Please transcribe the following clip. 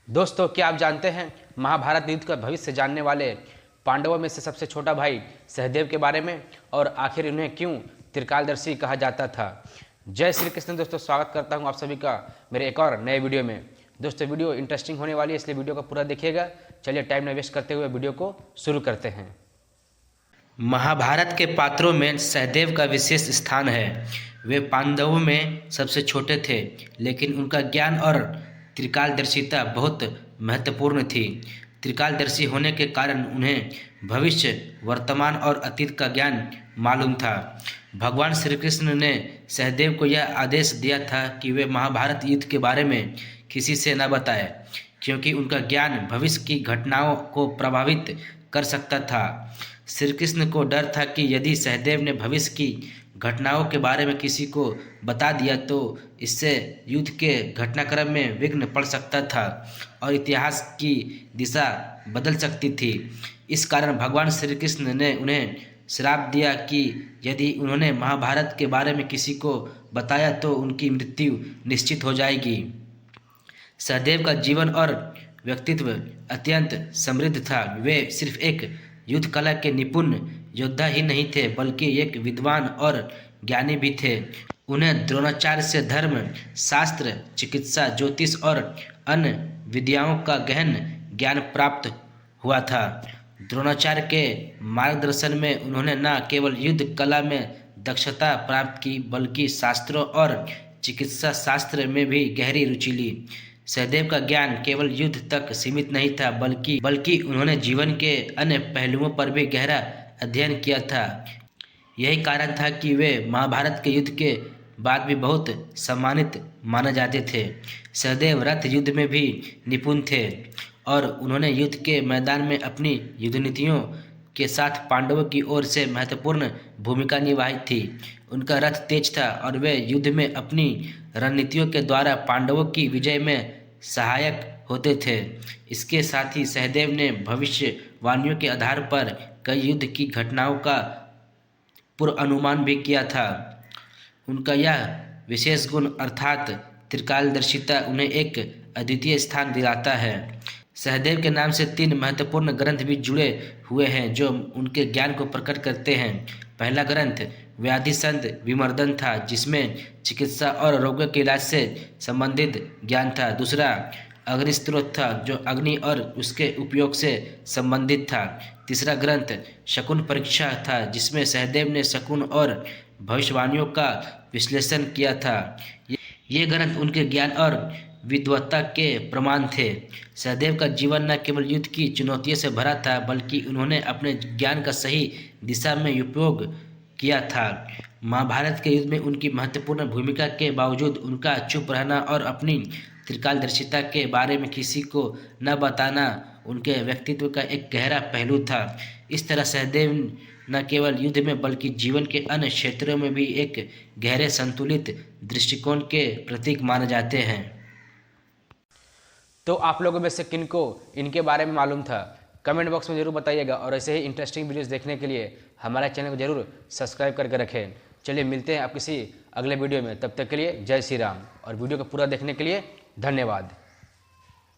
दोस्तों, क्या आप जानते हैं महाभारत युद्ध का भविष्य जानने वाले पांडवों में से सबसे छोटा भाई सहदेव के बारे में, और आखिर उन्हें क्यों त्रिकालदर्शी कहा जाता था। जय श्री कृष्ण। दोस्तों, स्वागत करता हूं आप सभी का मेरे एक और नए वीडियो में। दोस्तों, वीडियो इंटरेस्टिंग होने वाली है, इसलिए वीडियो को पूरा देखिएगा। चलिए टाइम न वेस्ट करते हुए वीडियो को शुरू करते हैं। महाभारत के पात्रों में सहदेव का विशेष स्थान है। वे पांडवों में सबसे छोटे थे, लेकिन उनका ज्ञान और त्रिकालदर्शिता बहुत महत्वपूर्ण थी। त्रिकालदर्शी होने के कारण उन्हें भविष्य, वर्तमान और अतीत का ज्ञान मालूम था। भगवान श्री कृष्ण ने सहदेव को यह आदेश दिया था कि वे महाभारत युद्ध के बारे में किसी से न बताएं, क्योंकि उनका ज्ञान भविष्य की घटनाओं को प्रभावित कर सकता था। श्री कृष्ण को डर था कि यदि सहदेव ने भविष्य की घटनाओं के बारे में किसी को बता दिया तो इससे युद्ध के घटनाक्रम में विघ्न पड़ सकता था और इतिहास की दिशा बदल सकती थी। इस कारण भगवान श्री कृष्ण ने उन्हें श्राप दिया कि यदि उन्होंने महाभारत के बारे में किसी को बताया तो उनकी मृत्यु निश्चित हो जाएगी। सहदेव का जीवन और व्यक्तित्व अत्यंत समृद्ध था। वे सिर्फ एक युद्ध कला के निपुण योद्धा ही नहीं थे, बल्कि एक विद्वान और ज्ञानी भी थे। उन्हें द्रोणाचार्य से धर्म, शास्त्र, चिकित्सा, ज्योतिष और अन्य विद्याओं का गहन ज्ञान प्राप्त हुआ था। द्रोणाचार्य के मार्गदर्शन में उन्होंने न केवल युद्ध कला में दक्षता प्राप्त की, बल्कि शास्त्रों और चिकित्सा शास्त्र में भी गहरी रुचि ली। सहदेव का ज्ञान केवल युद्ध तक सीमित नहीं था, बल्कि उन्होंने जीवन के अन्य पहलुओं पर भी गहरा अध्ययन किया था। यही कारण था कि वे महाभारत के युद्ध के बाद भी बहुत सम्मानित माने जाते थे। सहदेव रथ युद्ध में भी निपुण थे और उन्होंने युद्ध के मैदान में अपनी युद्ध नीतियों के साथ पांडवों की ओर से महत्वपूर्ण भूमिका निभाई थी। उनका रथ तेज था और वे युद्ध में अपनी रणनीतियों के द्वारा पांडवों की विजय में सहायक होते थे। इसके साथ ही सहदेव ने भविष्यवाणियों के आधार पर कई युद्ध की घटनाओं का पूर्वानुमान भी किया था। उनका यह विशेष गुण अर्थात त्रिकालदर्शिता उन्हें एक अद्वितीय स्थान दिलाता है। सहदेव के नाम से 3 महत्वपूर्ण ग्रंथ भी जुड़े हुए हैं जो उनके ज्ञान को प्रकट करते हैं। पहला ग्रंथ व्याधिसंध विमर्दन था, जिसमें चिकित्सा और रोगों के इलाज से संबंधित ज्ञान था। दूसरा अग्निस्त्रोत था, जो अग्नि और उसके उपयोग से संबंधित था। तीसरा ग्रंथ शकुन परीक्षा था, जिसमें सहदेव ने शकुन और भविष्यवाणियों का विश्लेषण किया था। ये ग्रंथ उनके ज्ञान और विद्वत्ता के प्रमाण थे। सहदेव का जीवन न केवल युद्ध की चुनौतियों से भरा था, बल्कि उन्होंने अपने ज्ञान का सही दिशा में उपयोग किया था। महाभारत के युद्ध में उनकी महत्वपूर्ण भूमिका के बावजूद उनका चुप रहना और अपनी त्रिकालदर्शिता के बारे में किसी को न बताना उनके व्यक्तित्व का एक गहरा पहलू था। इस तरह सहदेव न केवल युद्ध में बल्कि जीवन के अन्य क्षेत्रों में भी एक गहरे संतुलित दृष्टिकोण के प्रतीक माने जाते हैं। तो आप लोगों में से किनको इनके बारे में मालूम था, कमेंट बॉक्स में जरूर बताइएगा, और ऐसे ही इंटरेस्टिंग वीडियोस देखने के लिए हमारे चैनल को जरूर सब्सक्राइब करके रखें। चलिए मिलते हैं आप किसी अगले वीडियो में, तब तक के लिए जय श्री राम, और वीडियो को पूरा देखने के लिए धन्यवाद।